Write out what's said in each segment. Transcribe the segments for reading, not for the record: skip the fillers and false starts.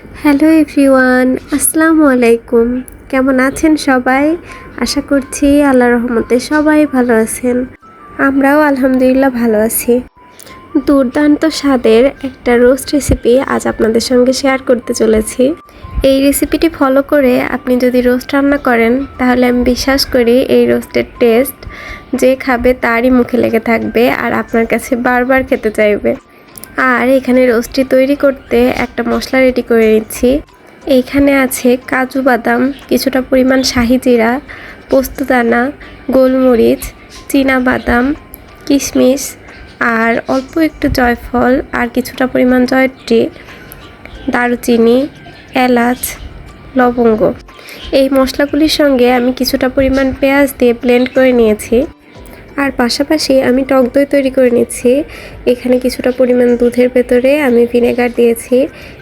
Hello everyone, আসসালামু আলাইকুম। কেমন আছেন সবাই? আশা করছি আল্লাহর রহমতে সবাই ভালো আছেন। আমরাও আলহামদুলিল্লাহ ভালো আছি। দুর্দান্ত স্বাদের একটা রোস্ট রেসিপি আজ আপনাদের সঙ্গে শেয়ার করতে চলেছি। এই রেসিপিটি ফলো করে আপনি যদি রোস্ট রান্না করেন তাহলে আমি বিশ্বাস করি এই রোস্টের টেস্ট যে খাবে তারই মুখে লেগে থাকবে আর আপনার কাছে বারবার খেতে চাইবে। আর এখানে রোস্টটি তৈরি করতে একটা মশলা রেডি করে নিচ্ছি। এইখানে আছে কাজু বাদাম, কিছুটা পরিমাণ শাহি জিরা, পোস্তদানা, গোলমরিচ, চীনা বাদাম, কিশমিশ আর অল্প একটু জয়ফল আর কিছুটা পরিমাণ জয়ত্রী, দারুচিনি, এলাচ, লবঙ্গ। এই মশলাগুলির সঙ্গে আমি কিছুটা পরিমাণ পেঁয়াজ দিয়ে ব্লেন্ড করে নিয়েছি। আর পাশাপাশি আমি টক দই তৈরি করে নিচ্ছি। এখানে কিছুটা পরিমাণ দুধের ভেতরে আমি ভিনেগার দিয়েছি।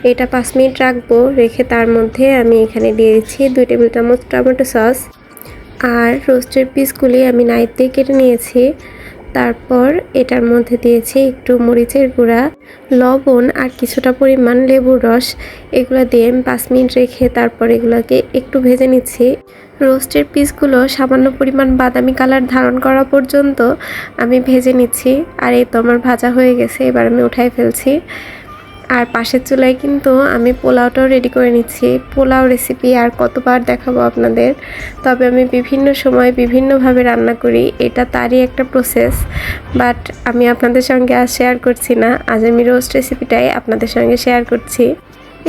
এটা 5 মিনিট রাখবো, রেখে তার মধ্যে আমি এখানে দিয়ে দিচ্ছি 2 টেবিল চামচ টমেটো সস। আর রোস্টের পিসগুলি আমি নাইফ দিয়ে কেটে নিয়েছি। তারপর এটার মধ্যে দিয়েছি একটু মরিচের গুঁড়া, লবণ আর কিছুটা পরিমাণ লেবুর রস। এগুলো দিয়ে আমি 5 মিনিট রেখে তারপর এগুলোকে একটু ভেজে নিচ্ছি। রোস্টের পিসগুলো সামান্য পরিমাণ বাদামি কালার ধারণ করা পর্যন্ত আমি ভেজে নিচ্ছি। আর এই তো আমার ভাজা হয়ে গেছে, এবার আমি উঠাই ফেলছি। আর পাশের চুলায় কিন্তু আমি পোলাওটাও রেডি করে নিচ্ছি। পোলাও রেসিপি আর কতবার দেখাবো আপনাদের, তবে আমি বিভিন্ন সময় বিভিন্নভাবে রান্না করি, এটা তারই একটা প্রসেস। বাট আমি আপনাদের সঙ্গে আজ শেয়ার করছি না, আজ আমি রোস্ট রেসিপিটাই আপনাদের সঙ্গে শেয়ার করছি।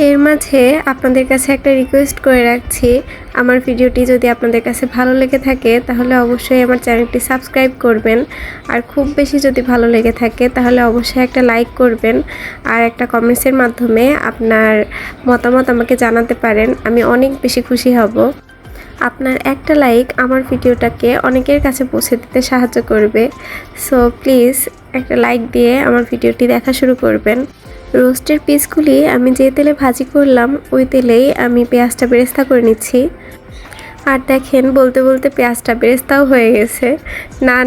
এর মাঝে আপনাদের কাছে একটা রিকোয়েস্ট করে রাখছি, আমার ভিডিওটি যদি আপনাদের কাছে ভালো লেগে থাকে তাহলে অবশ্যই আমার চ্যানেলটি সাবস্ক্রাইব করবেন। আর খুব বেশি যদি ভালো লেগে থাকে তাহলে অবশ্যই একটা লাইক করবেন আর একটা কমেন্টসের মাধ্যমে আপনার মতামত আমাকে জানাতে পারেন। আমি অনেক বেশি খুশি হব। আপনার একটা লাইক আমার ভিডিওটাকে অনেকের কাছে পৌঁছে দিতে সাহায্য করবে। সো প্লিজ একটা লাইক দিয়ে আমার ভিডিওটি দেখা শুরু করবেন। রোস্টের পিসগুলি আমি যে তেলে ভাজি করলাম ওই তেলেই আমি পেঁয়াজটা বেরেস্তা করে নিচ্ছি। আর দেখেন বলতে বলতে পেঁয়াজটা বেরেস্তাও হয়ে গেছে।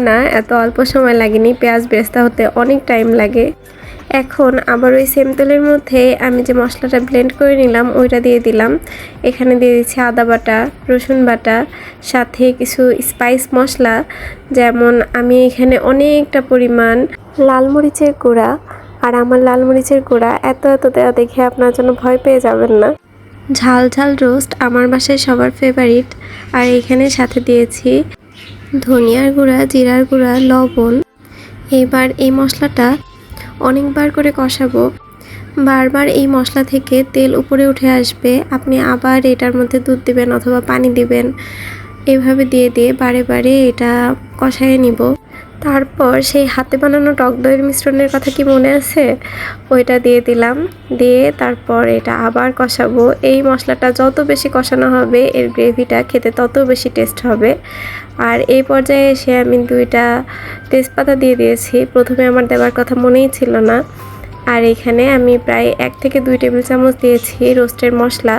না, এত অল্প সময় লাগেনি, পেঁয়াজ বেরেস্তা হতে অনেক টাইম লাগে। এখন আবার ওই সেম তেলের মধ্যে আমি যে মশলাটা ব্লেন্ড করে নিলাম ওইটা দিয়ে দিলাম। এখানে দিয়ে দিচ্ছি আদা বাটা, রসুন বাটা, সাথে কিছু স্পাইস মশলা, যেমন আমি এখানে অনেকটা পরিমাণ লাল মরিচের গুঁড়া। আর আমার লাল মরিচের গুঁড়া এত দেওয়া দেখে আপনার জন্য ভয় পেয়ে যাবেন না। ঝাল ঝাল রোস্ট আমার বাসায় সবার ফেভারিট। আর এখানে সাথে দিয়েছি ধনিয়ার গুঁড়া, জিরার গুঁড়া, লবণ। এবার এই মশলাটা অনেকবার করে কষাবো। বারবার এই মশলা থেকে তেল উপরে উঠে আসবে, আপনি আবার এটার মধ্যে দুধ দিবেন অথবা পানি দিবেন। এভাবে দিয়ে বারে বারে এটা কষায় নিব। তারপর সেই হাতে বানানো টক দইয়ের মিশ্রণের কথা কি মনে আছে? ওইটা দিয়ে দিলাম, দিয়ে তারপর এটা আবার কষাবো। এই মশলাটা যত বেশি কষানো হবে এর গ্রেভিটা খেতে তত বেশি টেস্ট হবে। আর এই পর্যায়ে এসে আমি 2টা তেজপাতা দিয়ে দিয়েছি। প্রথমে আমার দেওয়ার কথা মনেই ছিল না। আর এখানে আমি প্রায় 1 থেকে 2 টেবিল চামচ দিয়েছি রোস্টের মশলা।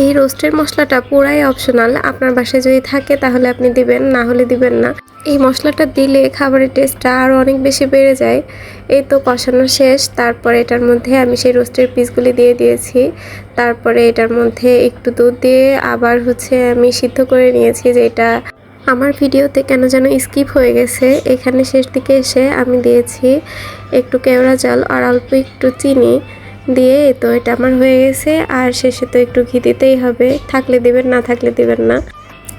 এই রোস্টের মশলাটা পুরাই অপশনাল, আপনার বাসায় যদি থাকে তাহলে আপনি দিবেন, না হলে দিবেন না। এই মশলাটা দিলে খাবারের টেস্টটা আরও অনেক বেশি বেড়ে যায়। এই তো কষানো শেষ। তারপরে এটার মধ্যে আমি সেই রোস্টের পিসগুলি দিয়ে দিয়েছি। তারপরে এটার মধ্যে একটু দুধ দিয়ে আবার আমি সিদ্ধ করে নিয়েছি, যেটা আমার ভিডিওতে কেন যেন স্কিপ হয়ে গেছে। এখানে শেষ দিকে এসে আমি দিয়েছি একটু কেওড়া জল আর অল্প একটু চিনি দিয়ে। তো এটা আমার হয়ে গেছে। আর শেষে তো একটু ঘি দিতেই হবে, থাকলে দিবেন, না থাকলে দিবেন না।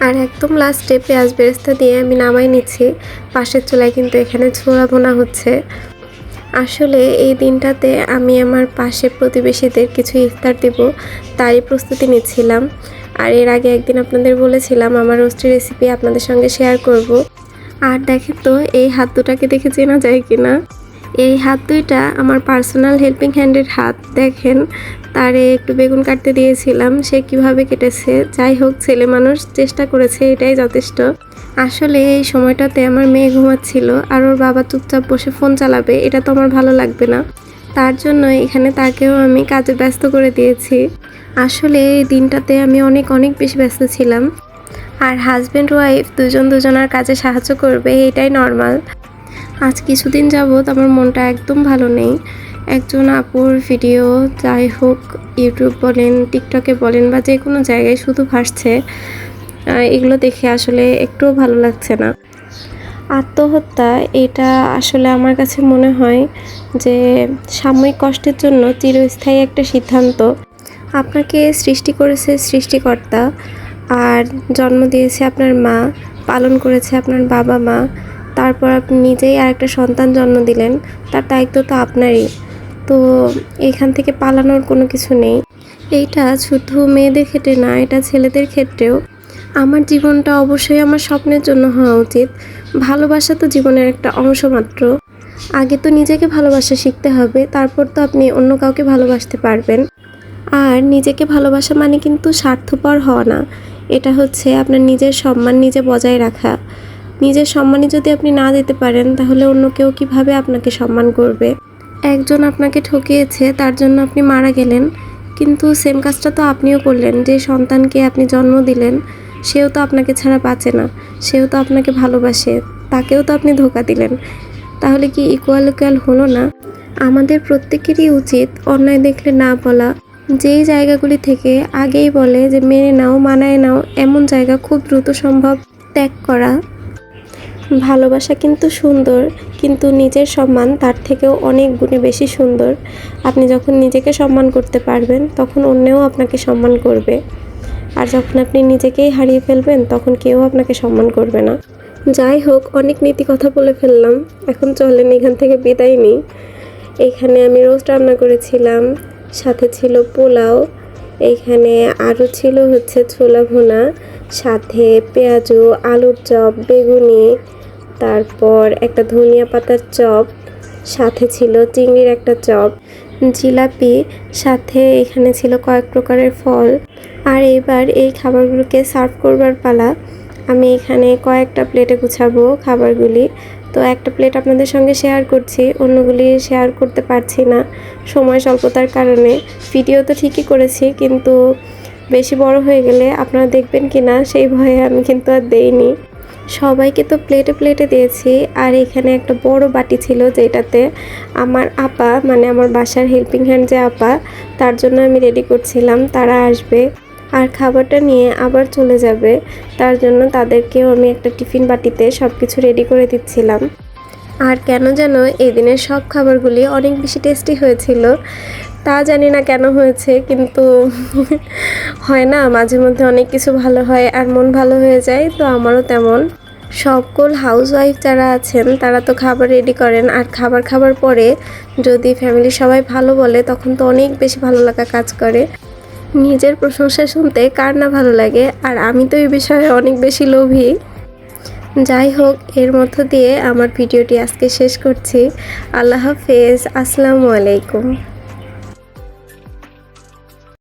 আর একদম লাস্টে পেঁয়াজ বেরেস্তা দিয়ে আমি নামাই নিচ্ছি। পাশের চুলায় কিন্তু এখানে ছোলা ভোনা হচ্ছে। আসলে এই দিনটাতে আমি আমার পাশে প্রতিবেশীদের কিছু ইফতার দিব, তারই প্রস্তুতি নিচ্ছিলাম। আর এর আগে একদিন আপনাদের বলেছিলাম আমার রোস্টের রেসিপি আপনাদের সঙ্গে শেয়ার করব। আর দেখেন তো এই হাত দুটাকে দেখে চেনা যায় কিনা। এই হাত দুইটা আমার পার্সোনাল হেল্পিং হ্যান্ডের হাত। দেখেন তারে একটু বেগুন কাটতে দিয়েছিলাম, সে কিভাবে কেটেছে। যাই হোক, ছেলে মানুষ চেষ্টা করেছে, এটাই যথেষ্ট। আসলে এই সময়টাতে আমার মেয়ে ঘুমাচ্ছিল আর ওর বাবা চুপচাপ বসে ফোন চালাবে, এটা তো আমার ভালো লাগবে না। তার জন্য এখানে তাকেও আমি কাজে ব্যস্ত করে দিয়েছি। আসলে এই দিনটাতে আমি অনেক বেশি ব্যস্ত ছিলাম। আর হাজব্যান্ড ওয়াইফ দুজনার কাজে সাহায্য করবে, এটাই নর্মাল। আজ কিছুদিন যাবৎ আমার মনটা একদম ভালো নেই। একজন আপুর ভিডিও যাই হোক ইউটিউব বলেন, টিকটকে বলেন বা যে কোনো জায়গায় শুধু ভাসছে, এগুলো দেখে আসলে একটুও ভালো লাগছে না। আত্মহত্যা এটা আসলে আমার কাছে মনে হয় যে সাময়িক কষ্টের জন্য চিরস্থায়ী একটা সিদ্ধান্ত। আপনাকে সৃষ্টি করেছে সৃষ্টিকর্তা, আর জন্ম দিয়েছে আপনার মা, পালন করেছে আপনার বাবা মা, তারপর আপনি নিজেই আরেকটা সন্তান জন্ম দিলেন, তার দায়িত্ব তো আপনারই। তো এখান থেকে পালানোর কোনো কিছু নেই। এইটা শুধু মেয়েদের ক্ষেত্রে না, এটা ছেলেদের ক্ষেত্রেও। আমার জীবনটা অবশ্যই আমার স্বপ্নের জন্য হওয়া উচিত। ভালোবাসা তো জীবনের একটা অংশ মাত্র। আগে তো নিজেকে ভালোবাসা শিখতে হবে, তারপর তো আপনি অন্য কাউকে ভালোবাসতে পারবেন। আর নিজেকে ভালোবাসা মানে কিন্তু স্বার্থপর হওয়া না, এটা হচ্ছে আপনার নিজের সম্মান নিজে বজায় রাখা। নিজের সম্মানই যদি আপনি না দিতে পারেন, তাহলে অন্য কেউ কীভাবে আপনাকে সম্মান করবে? একজন আপনাকে ঠকিয়েছে, তার জন্য আপনি মারা গেলেন, কিন্তু সেম কাজটা তো আপনিও করলেন। যে সন্তানকে আপনি জন্ম দিলেন, সেও তো আপনাকে ছাড়া বাঁচে না, সেও তো আপনাকে ভালোবাসে, তাকেও তো আপনি ধোঁকা দিলেন। তাহলে কি ইকুয়াল হলো না? আমাদের প্রত্যেকেরই উচিত অন্যায় দেখলে না বলা, যেই জায়গাগুলি থেকে আগেই বলে যে মেনে নাও, মানায় নাও, এমন জায়গা খুব দ্রুত সম্ভব ত্যাগ করা। ভালোবাসা কিন্তু সুন্দর, কিন্তু নিজের সম্মান তার থেকেও অনেক গুণে বেশি সুন্দর। আপনি যখন নিজেকে সম্মান করতে পারবেন, তখন অন্যও আপনাকে সম্মান করবে। আর যখন আপনি নিজেকেই হারিয়ে ফেলবেন, তখন কেউ আপনাকে সম্মান করবে না। যাই হোক, অনেক নীতি কথা বলে ফেললাম, এখন চলেন এখান থেকে বিদায় নিই। এইখানে আমি রোস্ট রান্না করেছিলাম, সাথে ছিল পোলাও, এইখানে আরও ছিল হচ্ছে ছোলা ভুনা, সাথে পেঁয়াজু, আলুর চপ, বেগুনি, তারপর একটা ধনিয়া পাতার চপ, সাথে ছিল চিংড়ির একটা চপ, জিলাপি, সাথে এখানে ছিল কয়েক প্রকারের ফল। আর এবার এই খাবারগুলোকে সার্ভ করবার পালা। আমি এখানে কয়েকটা প্লেটে গুছাবো খাবারগুলি, তো একটা প্লেট আপনাদের সঙ্গে শেয়ার করছি, অন্যগুলি শেয়ার করতে পারছি না সময় স্বল্পতার কারণে। ভিডিও তো ঠিকই করেছি, কিন্তু বেশি বড় হয়ে গেলে আপনারা দেখবেন কি না সেই ভয়ে আমি কিন্তু আর দেইনি। সবাইকে তো প্লেটে প্লেটে দিয়েছি। আর এখানে একটা বড় বাটি ছিল, যেটাতে আমার আপা, মানে আমার বাসার হেল্পিং হ্যান্ড যে আপা, তার জন্য আমি রেডি করছিলাম। তারা আসবে আর খাবারটা নিয়ে আবার চলে যাবে, তার জন্য তাদেরকেও আমি একটা টিফিন বাটিতে সব কিছু রেডি করে দিচ্ছিলাম। আর কেন যেন এই দিনের সব খাবারগুলি অনেক বেশি টেস্টি হয়েছিল, তা জানি না কেন হয়েছে, কিন্তু হয় না মাঝে মধ্যে অনেক কিছু ভালো হয় আর মন ভালো হয়ে যায়, তো আমারও তেমন। সকল হাউসওয়াইফ যারা আছেন তারা তো খাবার রেডি করেন, আর খাবার পরে যদি ফ্যামিলির সবাই ভালো বলে, তখন তো অনেক বেশি ভালো লাগা কাজ করে। নিজের প্রশংসা শুনতে কার না ভালো লাগে, আর আমি তো এই বিষয়ে অনেক বেশি লোভী। যাই হোক, এর মধ্য দিয়ে আমার ভিডিওটি আজকে শেষ করছি। আল্লাহ হাফেজ, আসসালামু আলাইকুম।